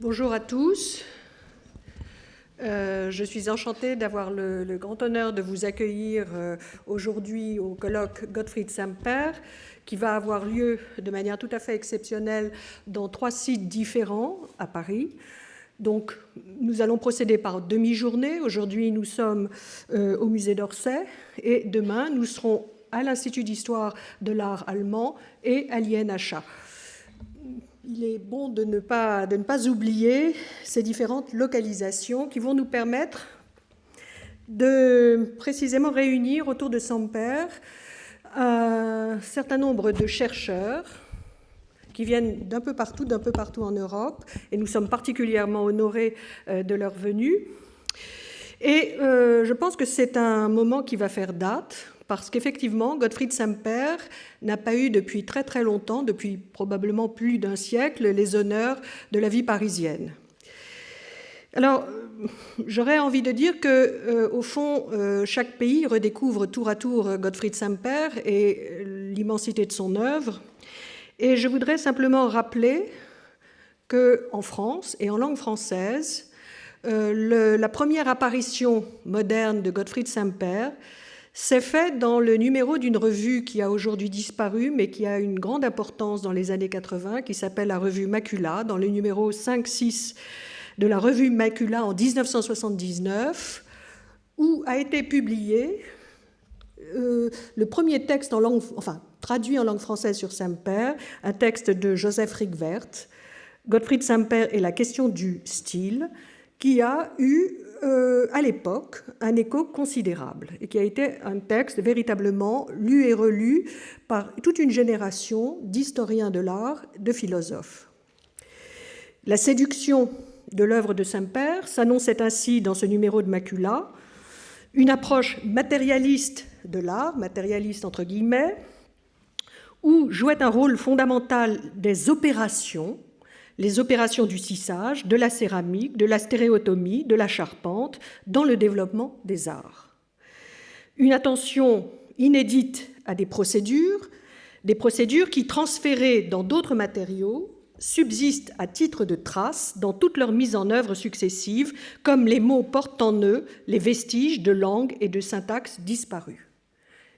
Bonjour à tous. Je suis enchantée d'avoir le grand honneur de vous accueillir aujourd'hui au colloque Gottfried Semper, qui va avoir lieu de manière tout à fait exceptionnelle dans 3 sites différents à Paris. Donc, nous allons procéder par demi-journée. Aujourd'hui, nous sommes au musée d'Orsay et demain, nous serons à l'Institut d'histoire de l'art allemand et à l'INHA. Il est bon de ne pas oublier ces différentes localisations qui vont nous permettre de précisément réunir autour de Semper un certain nombre de chercheurs qui viennent d'un peu partout en Europe, et nous sommes particulièrement honorés de leur venue. Et je pense que c'est un moment qui va faire date, parce qu'effectivement, Gottfried Semper n'a pas eu depuis très très longtemps, depuis probablement plus d'un siècle, les honneurs de la vie parisienne. Alors, j'aurais envie de dire qu'au fond, chaque pays redécouvre tour à tour Gottfried Semper et l'immensité de son œuvre. Et je voudrais simplement rappeler qu'en France et en langue française, la première apparition moderne de Gottfried Semper s'est fait dans le numéro d'une revue qui a aujourd'hui disparu, mais qui a une grande importance dans les années 80, qui s'appelle la revue Macula, dans le numéro 5-6 de la revue Macula en 1979, où a été publié le premier texte en langue, traduit en langue française sur Semper, un texte de Joseph Rigvert, Gottfried Semper et la question du style, qui a eu à l'époque un écho considérable et qui a été un texte véritablement lu et relu par toute une génération d'historiens de l'art, de philosophes. La séduction de l'œuvre de Semper s'annonçait ainsi dans ce numéro de Macula, une approche matérialiste de l'art, matérialiste entre guillemets, où jouait un rôle fondamental des opérations, les opérations du tissage, de la céramique, de la stéréotomie, de la charpente, dans le développement des arts. Une attention inédite à des procédures qui, transférées dans d'autres matériaux, subsistent à titre de traces dans toute leur mise en œuvre successive, comme les mots portent en eux les vestiges de langue et de syntaxe disparus.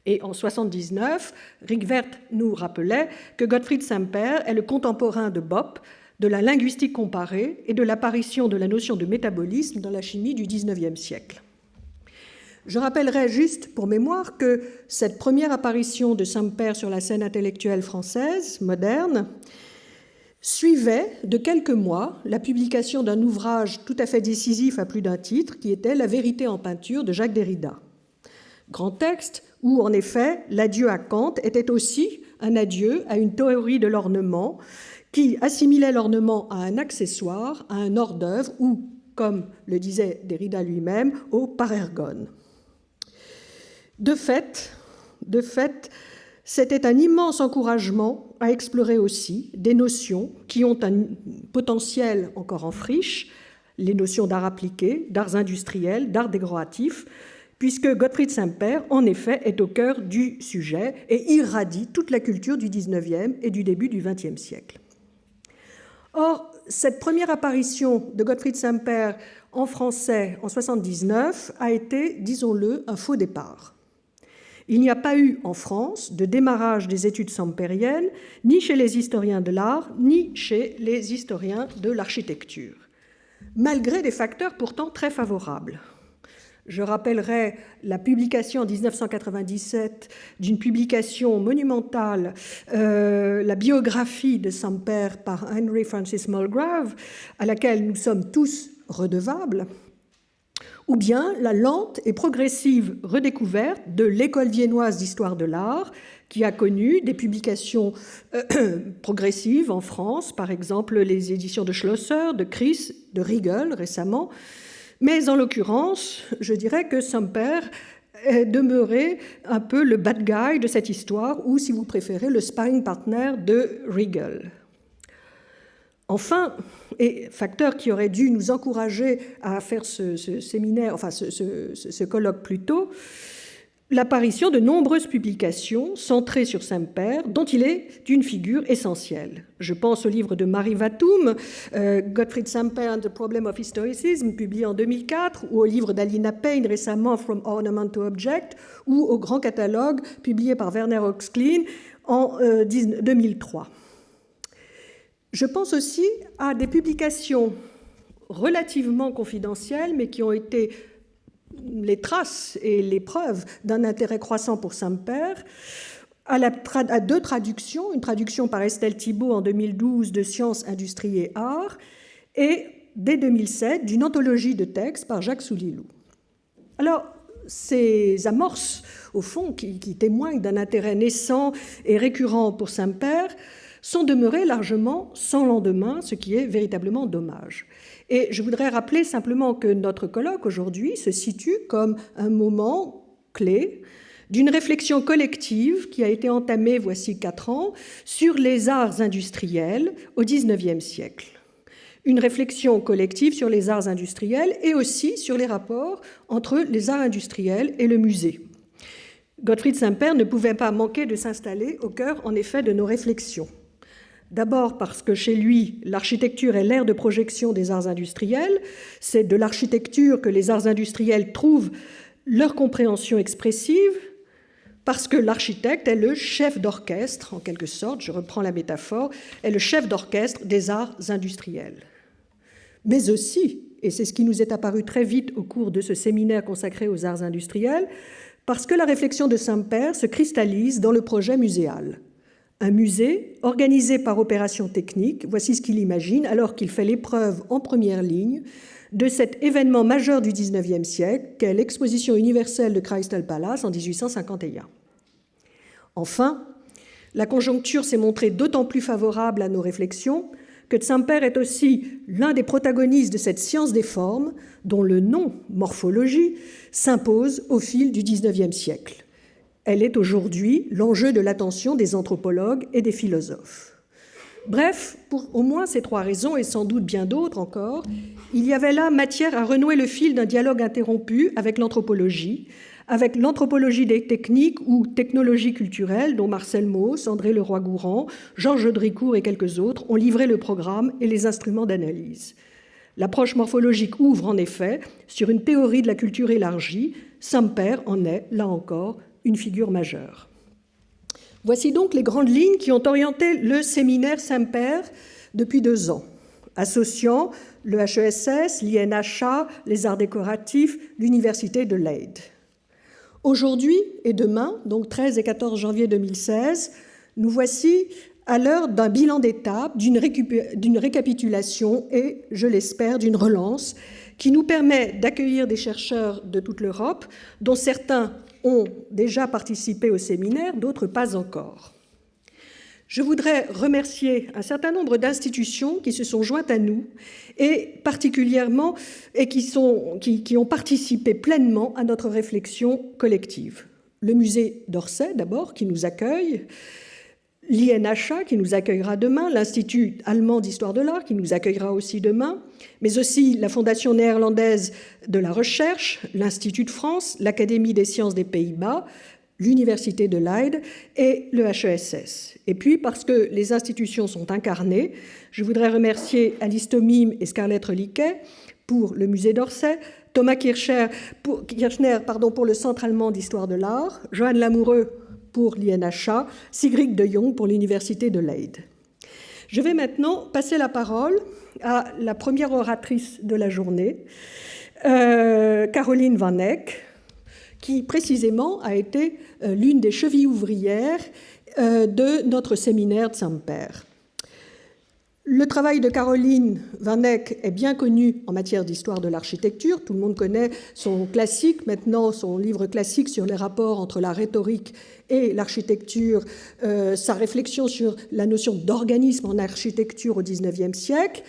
Et en 1979, Rigvert nous rappelait que Gottfried Semper est le contemporain de Bopp, de la linguistique comparée et de l'apparition de la notion de métabolisme dans la chimie du XIXe siècle. Je rappellerai juste pour mémoire que cette première apparition de Semper sur la scène intellectuelle française moderne suivait de quelques mois la publication d'un ouvrage tout à fait décisif à plus d'un titre, qui était La vérité en peinture de Jacques Derrida. Grand texte où, en effet, l'adieu à Kant était aussi un adieu à une théorie de l'ornement qui assimilait l'ornement à un accessoire, à un hors-d'œuvre ou, comme le disait Derrida lui-même, au parergone. De fait, c'était un immense encouragement à explorer aussi des notions qui ont un potentiel encore en friche, les notions d'art appliqué, d'arts industriels, d'art décoratif, puisque Gottfried Semper, en effet, est au cœur du sujet et irradie toute la culture du XIXe et du début du XXe siècle. Or, cette première apparition de Gottfried Semper en français en 1979 a été, disons-le, un faux départ. Il n'y a pas eu en France de démarrage des études sempériennes, ni chez les historiens de l'art, ni chez les historiens de l'architecture, malgré des facteurs pourtant très favorables. Je rappellerai la publication en 1997 d'une publication monumentale, la biographie de Semper par Henry Francis Mulgrave, à laquelle nous sommes tous redevables, ou bien la lente et progressive redécouverte de l'École viennoise d'histoire de l'art, qui a connu des publications progressives en France, par exemple les éditions de Schlosser, de Chris, de Riegel récemment. Mais en l'occurrence, je dirais que Semper est demeuré un peu le bad guy de cette histoire, ou si vous préférez, le sparring partner de Riegel. Enfin, et facteur qui aurait dû nous encourager à faire ce séminaire, ce colloque plus tôt, l'apparition de nombreuses publications centrées sur Semper, dont il est une figure essentielle. Je pense au livre de Marie Vattum, Gottfried Semper and the Problem of Historicism, publié en 2004, ou au livre d'Alina Payne, récemment From Ornament to Object, ou au grand catalogue publié par Werner Oxklin en 2003. Je pense aussi à des publications relativement confidentielles, mais qui ont été les traces et les preuves d'un intérêt croissant pour Semper, à deux traductions, une traduction par Estelle Thibault en 2012 de Sciences, Industrie et Arts, et dès 2007 d'une anthologie de textes par Jacques Soulilou. Alors, ces amorces, au fond, qui témoignent d'un intérêt naissant et récurrent pour Semper, sont demeurées largement sans lendemain, ce qui est véritablement dommage. Et je voudrais rappeler simplement que notre colloque aujourd'hui se situe comme un moment clé d'une réflexion collective qui a été entamée voici 4 ans sur les arts industriels au XIXe siècle. Une réflexion collective sur les arts industriels et aussi sur les rapports entre les arts industriels et le musée. Gottfried Semper ne pouvait pas manquer de s'installer au cœur, en effet, de nos réflexions. D'abord parce que chez lui, l'architecture est l'aire de projection des arts industriels. C'est de l'architecture que les arts industriels trouvent leur compréhension expressive, parce que l'architecte est le chef d'orchestre, en quelque sorte, je reprends la métaphore, est le chef d'orchestre des arts industriels. Mais aussi, et c'est ce qui nous est apparu très vite au cours de ce séminaire consacré aux arts industriels, parce que la réflexion de Semper se cristallise dans le projet muséal. Un musée organisé par opération technique, voici ce qu'il imagine alors qu'il fait l'épreuve en première ligne de cet événement majeur du XIXe siècle qu'est l'exposition universelle de Crystal Palace en 1851. Enfin, la conjoncture s'est montrée d'autant plus favorable à nos réflexions que Semper est aussi l'un des protagonistes de cette science des formes dont le nom, morphologie, s'impose au fil du XIXe siècle. Elle est aujourd'hui l'enjeu de l'attention des anthropologues et des philosophes. Bref, pour au moins ces 3 raisons, et sans doute bien d'autres encore, il y avait là matière à renouer le fil d'un dialogue interrompu avec l'anthropologie des techniques ou technologies culturelles dont Marcel Mauss, André Leroy-Gourand, Georges Dricourt et quelques autres ont livré le programme et les instruments d'analyse. L'approche morphologique ouvre en effet sur une théorie de la culture élargie. Semper en est, là encore, une figure majeure. Voici donc les grandes lignes qui ont orienté le séminaire Semper depuis 2 ans, associant le HESS, l'INHA, les arts décoratifs, l'Université de Leyde. Aujourd'hui et demain, donc 13 et 14 janvier 2016, nous voici à l'heure d'un bilan d'étape, d'une récapitulation et, je l'espère, d'une relance qui nous permet d'accueillir des chercheurs de toute l'Europe, dont certains ont déjà participé au séminaire, d'autres pas encore. Je voudrais remercier un certain nombre d'institutions qui se sont jointes à nous et particulièrement et qui ont participé pleinement à notre réflexion collective. Le musée d'Orsay, d'abord, qui nous accueille, l'INHA, qui nous accueillera demain, l'Institut allemand d'histoire de l'art, qui nous accueillera aussi demain, mais aussi la Fondation néerlandaise de la recherche, l'Institut de France, l'Académie des sciences des Pays-Bas, l'Université de Leyde et le HESS. Et puis, parce que les institutions sont incarnées, je voudrais remercier Alice Tomim et Scarlett Reliquet pour le musée d'Orsay, Thomas Kirchner pour le Centre allemand d'histoire de l'art, Joanne Lamoureux pour l'INHA, Sigrid de Jong pour l'Université de Leyde. Je vais maintenant passer la parole à la première oratrice de la journée, Caroline Van Eck, qui précisément a été l'une des chevilles ouvrières de notre séminaire de Semper. Le travail de Caroline Van Eck est bien connu en matière d'histoire de l'architecture. Tout le monde connaît son classique, maintenant son livre classique sur les rapports entre la rhétorique et l'architecture, sa réflexion sur la notion d'organisme en architecture au XIXe siècle.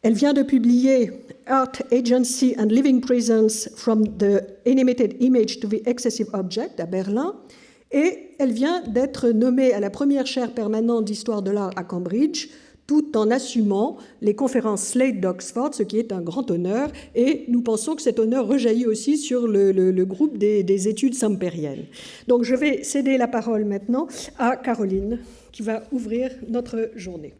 Elle vient de publier Art, Agency and Living Presence from the Animated Image to the Excessive Object à Berlin, et elle vient d'être nommée à la première chaire permanente d'histoire de l'art à Cambridge, tout en assumant les conférences Slade d'Oxford, ce qui est un grand honneur, et nous pensons que cet honneur rejaillit aussi sur le groupe des études sampériennes. Donc je vais céder la parole maintenant à Caroline, qui va ouvrir notre journée.